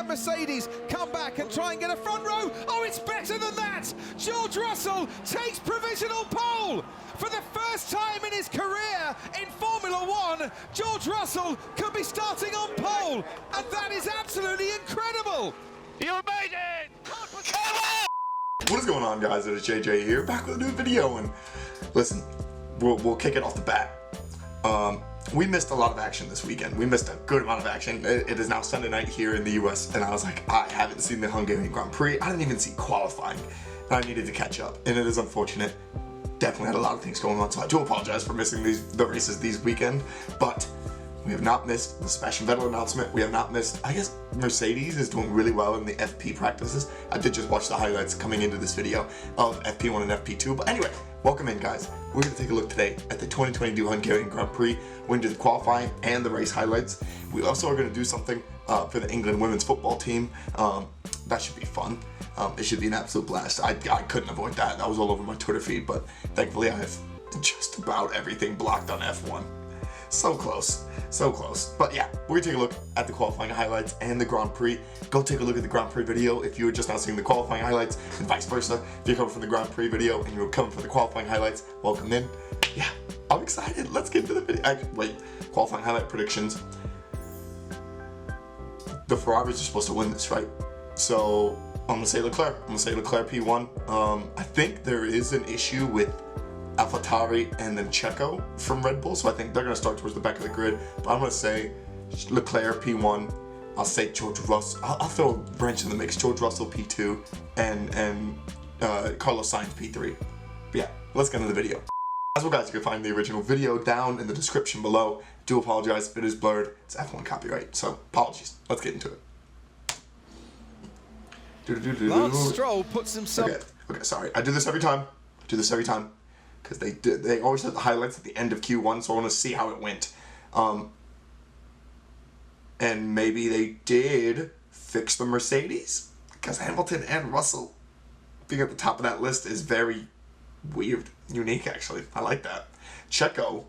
that Mercedes come back and try and get a front row? Oh, it's better than that! George Russell takes provisional pole! For the first time in his career in Formula One, George Russell could be starting on pole, and that is absolutely incredible! You made it! Come on! What is going on, guys? It is JJ here, back with a new video, and listen, we'll kick it off the bat. We missed a lot of action this weekend. We missed a good amount of action. It is now Sunday night here in the US, and I was like, I haven't seen the Hungarian Grand Prix. I didn't even see qualifying, and I needed to catch up, and it is unfortunate. Definitely had a lot of things going on, so I do apologize for missing the races these weekend, but we have not missed the Sebastian Vettel announcement. We have not missed, I guess Mercedes is doing really well in the FP practices. I did just watch the highlights coming into this video of FP1 and FP2, but anyway, welcome in, guys. We're going to take a look today at the 2022 Hungarian Grand Prix. We're going to do the qualifying and the race highlights. We also are going to do something for the England women's football team. That should be fun. It should be an absolute blast. I couldn't avoid that. That was all over my Twitter feed, but thankfully I have just about everything blocked on F1. So close, so close. But yeah, we're gonna take a look at the qualifying highlights and the Grand Prix. Go take a look at the Grand Prix video if you were just now seeing the qualifying highlights, and vice versa. If you're coming from the Grand Prix video and you're coming for the qualifying highlights, welcome in. Yeah, I'm excited. Let's get into the video. Wait, qualifying highlight predictions. The Ferraris are supposed to win this, right? So I'm gonna say Leclerc. I'm gonna say Leclerc P1. I think there is an issue with AlphaTauri and then Checo from Red Bull, so I think they're going to start towards the back of the grid, but I'm going to say Leclerc P1, I'll say George Russell, I'll throw a wrench in the mix, George Russell P2, and Carlos Sainz P3. But yeah, let's get into the video. As well, guys, you can find the original video down in the description below. Do apologize if it is blurred, it's F1 copyright, so apologies. Let's get into it. Lance Stroll puts himself... Okay, sorry, I do this every time, because they always have the highlights at the end of Q1, so I want to see how it went. And maybe they did fix the Mercedes, because Hamilton and Russell being at the top of that list is very weird, unique actually. I like that. Checo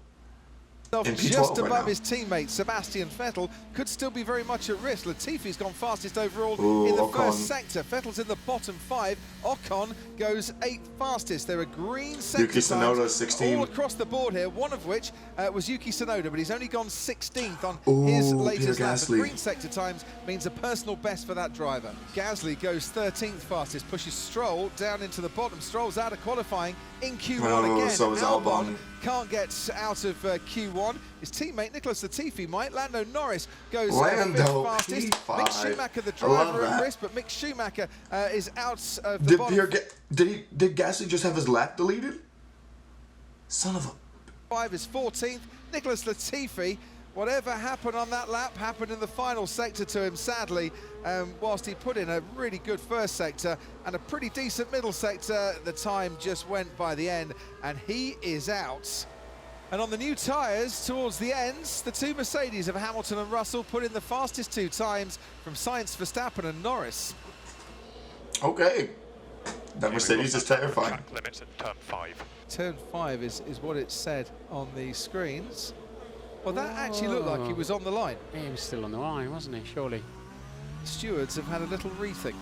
in P12 just right above now. His teammate Sebastian Vettel could still be very much at risk. Latifi's gone fastest overall in the Ocon. first sector. Vettel's in the bottom 5. Ocon goes 8th fastest. There are green sector Yuki Tsunoda 16. all across the board here. One of which was Yuki Tsunoda, but he's only gone 16th on his latest lap. The green sector times means a personal best for that driver. Gasly goes 13th fastest, pushes Stroll down into the bottom. Stroll's out of qualifying in Q1 again. So is Albon. Can't get out of Q1. His teammate Nicholas Latifi might. Lando Norris goes Lando, 5th fastest. P5. Mick Schumacher, the driver, at risk, but Mick Schumacher is out of the bottom. Did Gasly just have his lap deleted? Son of a... 5 is 14th. Nicholas Latifi, whatever happened on that lap happened in the final sector to him, sadly. Whilst he put in a really good first sector and a pretty decent middle sector, the time just went by the end, and he is out. And on the new tyres, towards the ends, the two Mercedes of Hamilton and Russell put in the fastest 2 times from Sainz, Verstappen and Norris. Okay. That Mercedes is terrifying. Track limits at turn 5. Turn 5 is what it said on the screens. Well, that actually looked like he was on the line. He was still on the line, wasn't he, surely? Stewards have had a little rethink.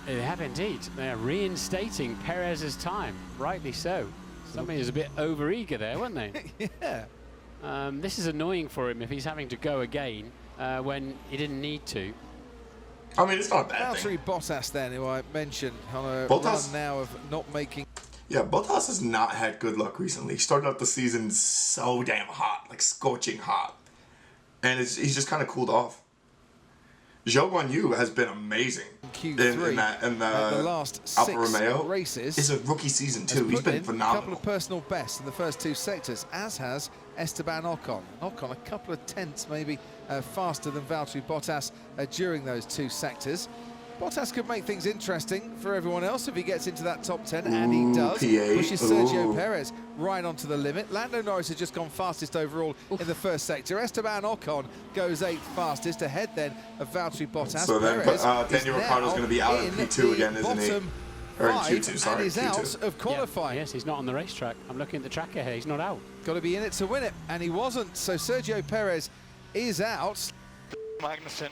They have indeed. They are reinstating Perez's time, rightly so. Somebody was a bit over-eager there, weren't they? Yeah. This is annoying for him if he's having to go again when he didn't need to. I mean, it's not a bad thing. Valtteri Bottas then, who I mentioned on a Bottas? run now of not making... Yeah, Bottas has not had good luck recently. He started out the season so damn hot, like scorching hot. And he's just kind of cooled off. Zhou Guanyu has been amazing Q3 in the last 6 Alfa Romeo races. It's a rookie season too. He's been phenomenal. A couple of personal bests in the first 2 sectors, as has Esteban Ocon. Ocon a couple of tenths maybe faster than Valtteri Bottas during those 2 sectors. Bottas could make things interesting for everyone else if he gets into that top 10, and he does. P8. Pushes Sergio Perez right onto the limit. Lando Norris has just gone fastest overall in the first sector. Esteban Ocon goes 8th fastest, ahead then of Valtteri Bottas. So then Daniel Ricciardo's going to be out in P2 again, isn't he? Or in Q2, sorry. And he's out of qualifying. Yes, he's not on the racetrack. I'm looking at the tracker here. He's not out. Got to be in it to win it, and he wasn't. So Sergio Perez is out. Magnussen.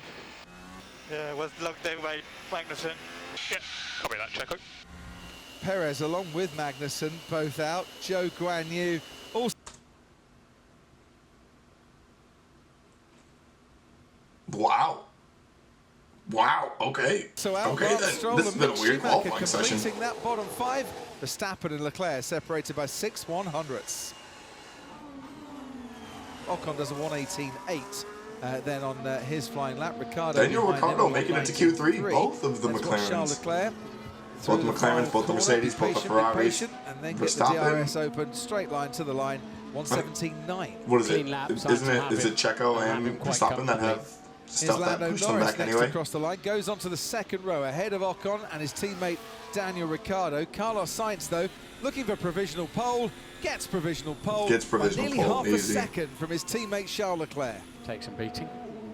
Yeah, was locked in by Magnussen. Yeah, copy that, Checo. Perez along with Magnussen, both out. Joe Guan Yu also. Wow. Wow, okay. So out okay, then. Stroll This has and been a Mick weird Schumacher qualifying session. completing that bottom 5. Verstappen and Leclerc separated by 6/100ths. Ocon does a 1:18.8. Then on his flying lap, Ricciardo. Daniel Ricciardo making it to Q3. Both of the McLarens. Charles Leclerc. Both the McLarens, both the Mercedes, both the Ferraris. And then get the Verstappen. DRS open, straight line to the line, 1:17.9. What is Clean it? lap, Isn't it? Is it Checo and Verstappen that have Here's stuff that Lando push them Norris back next anyway? across the line, goes onto the second row ahead of Ocon and his teammate Daniel Ricciardo. Carlos Sainz, though, looking for provisional pole, gets provisional pole. Gets provisional by nearly pole, half a easy. second from his teammate Charles Leclerc. Takes some beating.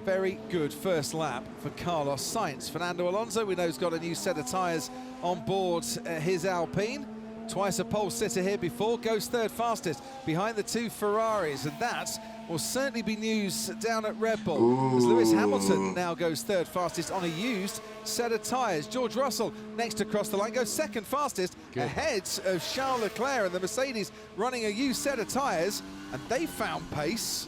Very good first lap for Carlos Sainz. Fernando Alonso, we know, has got a new set of tyres on board his Alpine. Twice a pole sitter here before, goes third fastest behind the 2 Ferraris, and that will certainly be news down at Red Bull. As Lewis Hamilton now goes third fastest on a used set of tyres. George Russell next across the line goes second fastest, ahead of Charles Leclerc and the Mercedes running a used set of tyres, and they found pace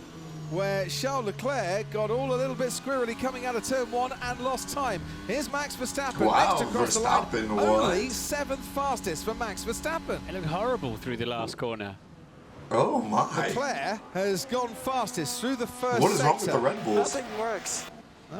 where Charles Leclerc got all a little bit squirrely coming out of turn 1 and lost time. Here's Max Verstappen Wow, next across Verstappen, the line. what? Only 7th fastest for Max Verstappen. It looked horrible through the last corner. Oh my. Leclerc has gone fastest through the first What is wrong with sector. the Red Bulls? Nothing works.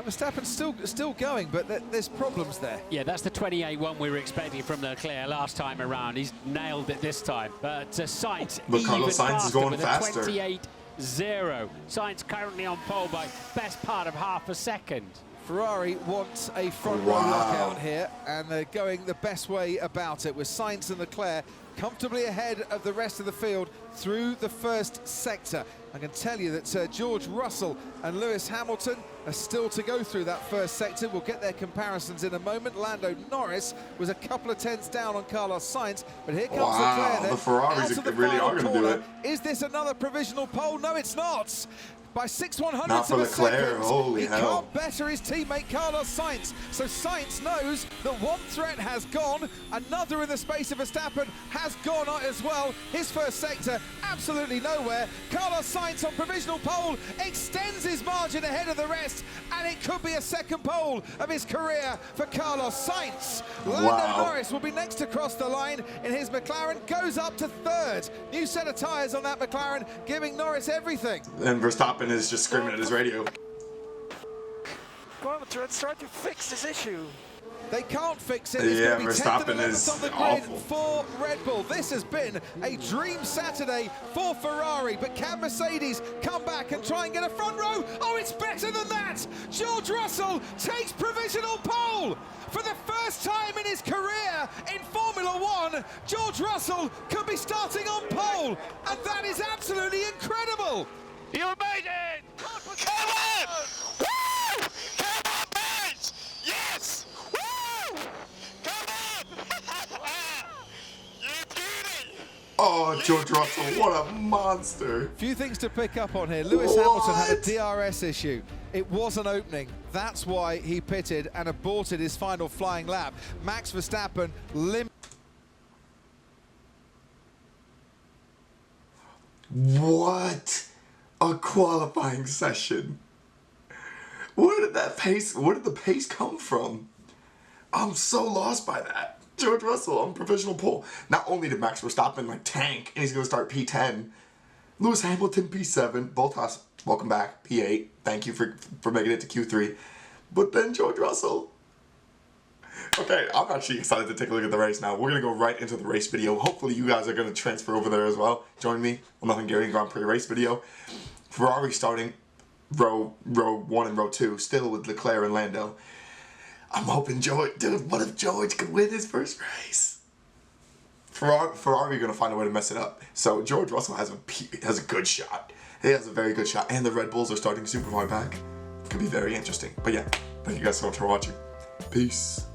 Verstappen's still going, but there's problems there. Yeah, that's the 28-1 we were expecting from Leclerc last time around. He's nailed it this time. But Sainz But Carlos even Sainz is faster going with faster. a 28.0. Sainz currently on pole by best part of half a second. Ferrari wants a front row Wow. lockout here, and they're going the best way about it, with Sainz and Leclerc comfortably ahead of the rest of the field through the first sector. I can tell you that George Russell and Lewis Hamilton are still to go through that first sector. We'll get their comparisons in a moment. Lando Norris was a couple of tenths down on Carlos Sainz, but here comes Wow, Leclerc then, the Ferraris out of the really final are gonna do corner. it. Is this another provisional pole? No, it's not. By 6/100ths Not for of a Leclerc, second, holy he hell. can't better his teammate Carlos Sainz. So Sainz knows that one threat has gone, another in the space of Verstappen has gone as well. His first sector, absolutely nowhere. Carlos Sainz on provisional pole extends his margin ahead of the rest, and it could be a second pole of his career for Carlos Sainz. Lando Wow. Norris will be next across the line in his McLaren, goes up to third. New set of tyres on that McLaren, giving Norris everything. And Verstappen is just screaming at his radio. Go on, let's try to fix this issue. They can't fix it. It's Yeah, going to be 10th Verstappen and 11th is on the grid awful. for Red Bull. This has been a dream Saturday for Ferrari, but can Mercedes come back and try and get a front row? Oh, it's better than that! George Russell takes provisional pole! For the first time in his career in Formula One, George Russell could be starting on pole, and that is absolutely incredible! You made it! Come on! Woo! Come on, mate! Yes! Woo! Come on! You beauty! Oh, George Russell, what a monster. Few things to pick up on here. Lewis Hamilton had a DRS issue. It was an opening. That's why he pitted and aborted his final flying lap. Max Verstappen What a qualifying session. Where did the pace come from? I'm so lost by that. George Russell on provisional pole. Not only did Max Verstappen tank and he's going to start P10, Lewis Hamilton P7, Bottas, welcome back, P8. Thank you for making it to Q3. But then George Russell. Okay, I'm actually excited to take a look at the race now. We're going to go right into the race video. Hopefully you guys are going to transfer over there as well. Join me on the Hungarian Grand Prix race video. Ferrari starting row 1 and row 2, still with Leclerc and Lando. I'm hoping dude, what if George could win his first race? Ferrari are going to find a way to mess it up. So George Russell has a good shot. He has a very good shot. And the Red Bulls are starting super far back. Could be very interesting. But yeah, thank you guys so much for watching. Peace.